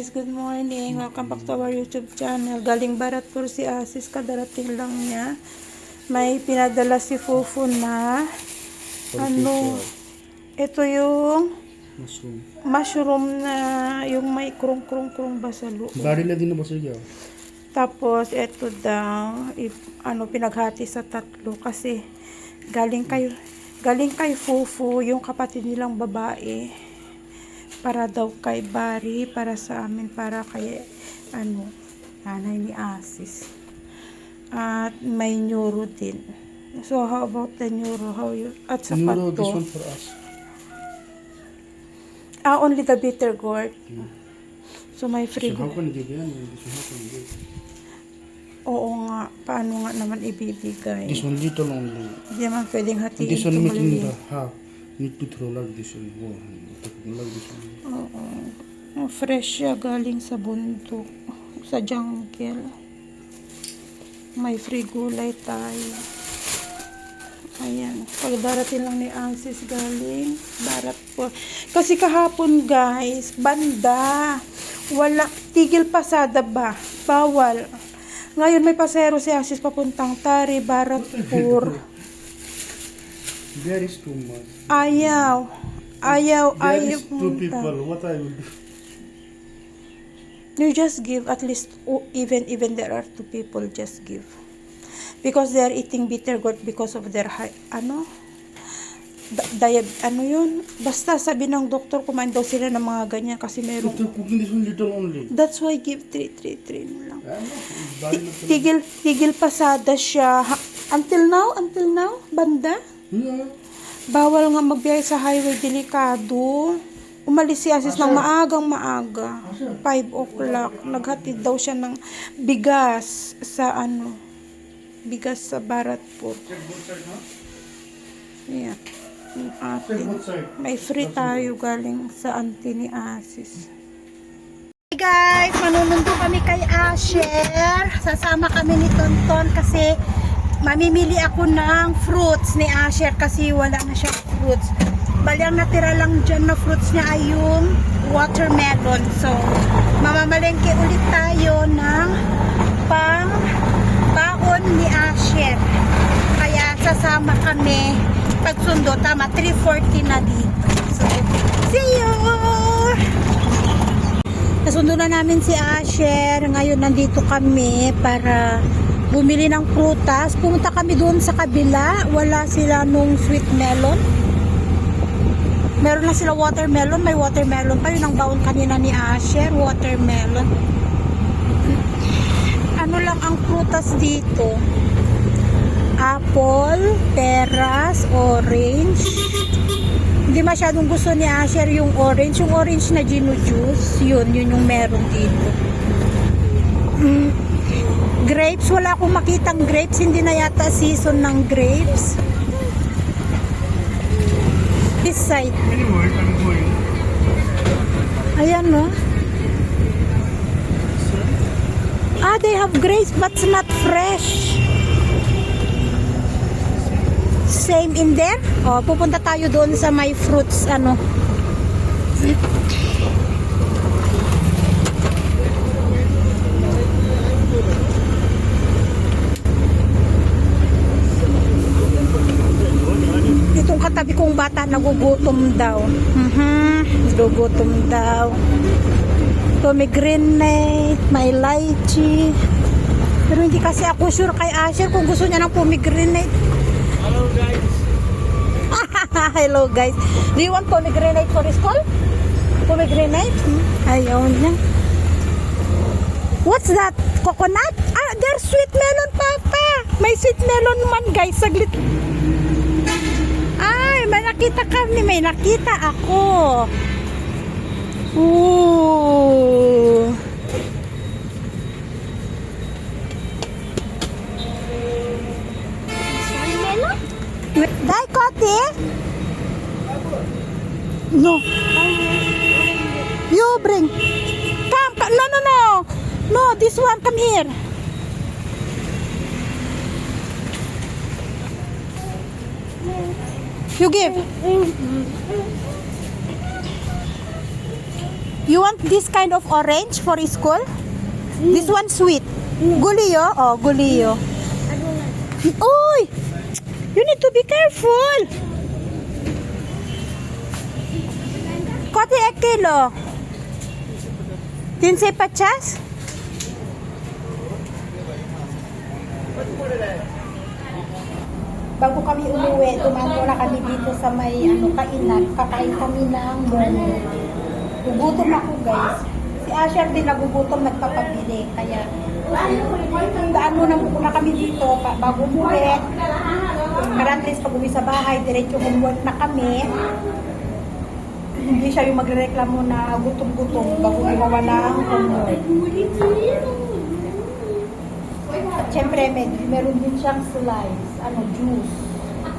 guys, good morning. Welcome back to our YouTube channel. Galing Baratpur si Asis, kadarating lang niya. May pinadala si Fufu na ito yung mushroom na yung may krung-krung-krung ba sa loob. Barila din na ba siya? Tapos ito daw pinaghati sa tatlo kasi galing kay Fufu, yung kapatid nilang babae. Para daw kay Bari, para sa amin, para kay nanay ni Asis. At may neuro din. So how about the neuro? At sa Neuro, pato? this one for us. Only the bitter gourd. So may free. So how can you give yan? This one, how can you give? Oo nga, paano nga naman ibibigay? This one little only. Hindi naman pwedeng hatiin. This one making the half. Need to throw like this one. Wow. Like this one. Oo. Fresh siya, galing sa bundok, sa jungle. May free gulay tayo. Ayan. Pagdarating lang ni Asis galing Baratpur. Kasi kahapon guys, banda. Wala, tigil pasada ba? Bawal. Ngayon may pasero si Asis papuntang Tari, Baratpur. There is too much. Ayaw. There is two people. What I will do? You just give at least, even there are two people, just give. Because they are eating bitter gourd because of their basta sabi ng doktor kumain daw sila ng mga ganyan kasi meron. They're cooking this one little only. That's why give 3 lang. Tigil pasada siya. Until now, banda. Yeah. Bawal nga magbiyahe sa highway, delikado. Umalis si Asis ng maaga. 5 o'clock. Naghatid daw siya ng bigas sa Baratpur. Yeah. May free tayo galing sa auntie ni Asis. Hey guys, manunundo kami kay Asher. Sasama kami ni Tonton kasi mamimili ako ng fruits ni Asher kasi wala na siya fruits. Bali ang natira lang dyan na fruits niya ay yung watermelon. So, mamamalengke ulit tayo ng pang-baon ni Asher. Kaya sasama kami. Pagsundo, tama, 3:40 na dito. So, see you! Nasundo na namin si Asher. Ngayon nandito kami para bumili ng prutas. Pumunta kami doon sa kabila. Wala sila nung sweet melon. Meron lang sila watermelon. May watermelon pa. Yun ang baon kanina ni Asher. Watermelon. Ano lang ang prutas dito? Apple, peras, orange. Hindi masyadong gusto ni Asher yung orange. Yung orange na Gino juice. Yun yung meron dito. Grapes, wala akong makitang grapes. Hindi na yata season ng grapes. This side. Anyway, I'm going. Ayan, no? They have grapes but not fresh. Same in there. Pupunta tayo doon sa may fruits, Itong katabi kong bata nagugutom daw. Nagugutom daw. Pomegranate, may lychee. Pero hindi kasi ako sure kay Asher kung gusto niya ng pomegranate. Hello guys. Hello guys. Do you want pomegranate for school? Pomegranate? Ayaw niya. What's that? Coconut? There's sweet melon, Papa. May sweet melon man, guys. Saglit. May nakita kami. May nakita ako. Ooh. Dai, Kote? No. You bring. Come. No. No, this one. Come here. You give. You want this kind of orange for school? This one sweet. Gulio? Oh, gulio. Uy! You need to be careful. Kote ek kilo. 350? Bago kami umuwi, tumato na kami dito sa may kainan. Kakain kami ng momo. Gugutom ako, guys. Si Asher din nagugutom, nagpapabili. Kaya, daan na kami dito bago umuwi. Para at least pag uwi sa bahay, diretso homework na kami. Hindi siya yung magrereklamo na gutom-gutom bago gumawa ng homework. At syempre, meron din siyang slice. Juice.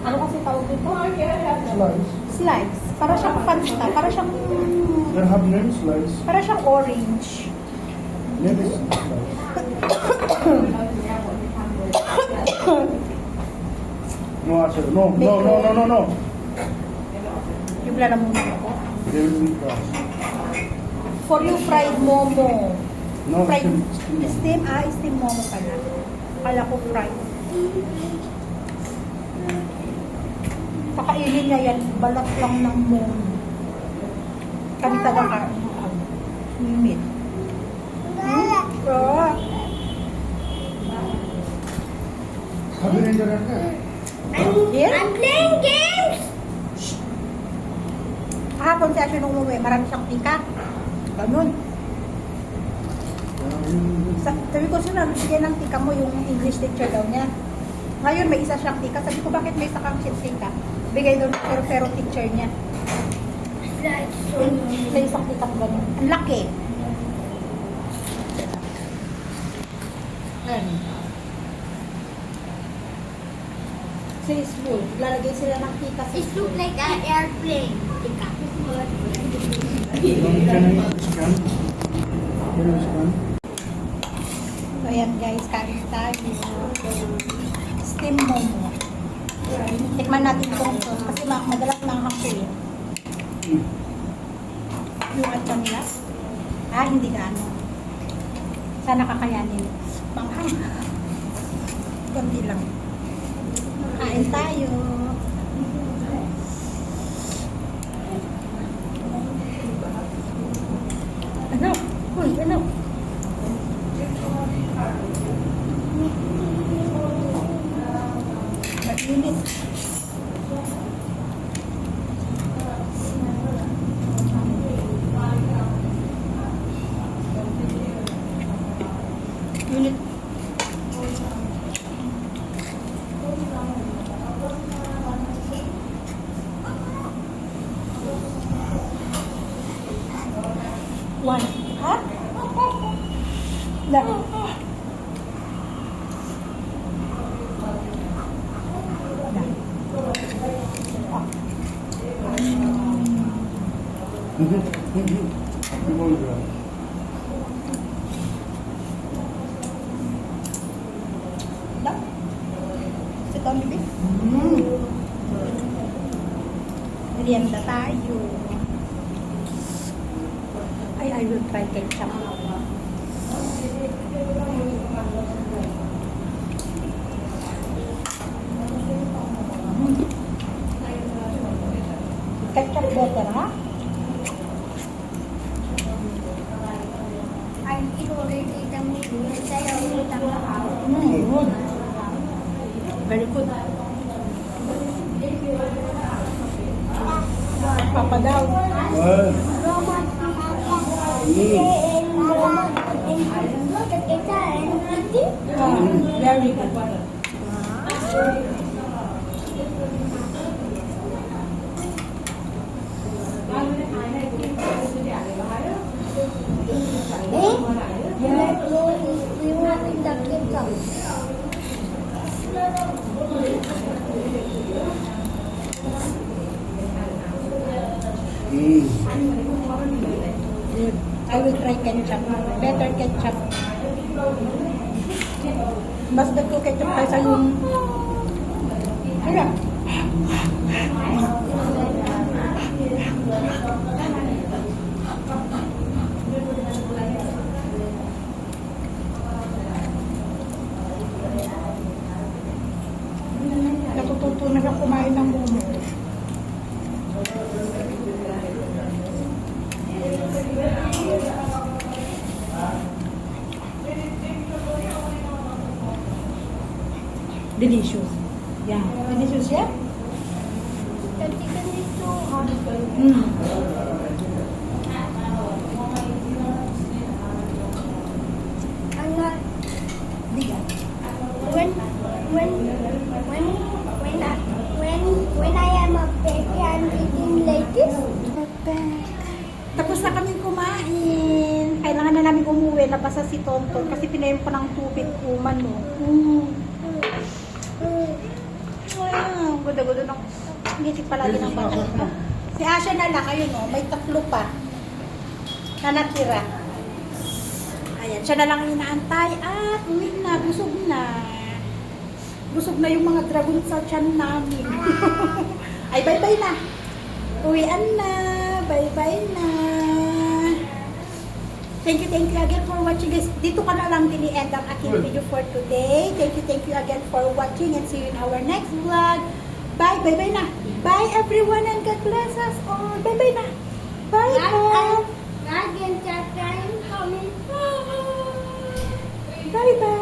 Ano kasi tawag dito? Slice. Slice. Para siyang Fanta. Para siyang... There have name slice. Para siyang orange. Name is slice. No, Asher. No. Yung na muna ako. They will be cross. For you, fried momo. No, Fried. steam. Steam momo pala. Kala ko fried. Kakainin niya yan, balat lang ng momo. Kami talaga mimit. Have you entered that? Here? I'm playing games. Kahapon si Asher nung umuwi, marami siyang tika. Ganun. Sabi ko siya, bigyan ng tika mo yung English teacher daw niya. Ngayon may isa siyang tika. Sabi ko, bakit may isa kang tika? Bigay doon pero teacher niya. May isang tika ganun. Ang laki. Ayan. Sa school, lalagay sila ng tika sa It school. looks like an airplane. Can I scan? Can I scan? So, ayan guys, kain tayo. Steam momo. Tikman natin itong sauce kasi madalas manghapon. Yung atang nila. Hindi gaano. Sana kakayanin. Manghang. Kunti lang. Kain tayo. Ano? Uy, ano? Mainit. Unit. One. Ha? Na. Na. Sit down, baby. Merienda tayo. I will try ketchup. Ketchup better, ha? I'm already the movie. Good. Very good. Papa daw. Very good. Good. I will try ketchup. Better ketchup. Mas better ketchup kaysa yung... Ayan. siyang kumain ng momo. Delicious. Yeah. Delicious, yeah? The chicken is so hot. I'm not. Diga. When I am a baby, I'm eating like this. Tapos na kaming kumain. Kailangan na namin umuwi. Nabasa si Tonton kasi pinayon ko ng tubig kuman mo. Wow, guda-guda ng ngisip palagi ng bata. Si Asha na lang, ayun o, may tatlo pa na natira. Ayan, siya na lang inaantay at uwi na, busog na. Busog na yung mga dragon sa tiyan namin. Ay, bye-bye na. Uwian na. Bye-bye na. Thank you again for watching guys. Dito ka na lang dini-end ang aking video for today. Thank you again for watching and see you in our next vlog. Bye-bye na. Bye everyone and God bless us all. Bye-bye na. Bye all. I'm coming. Bye-bye.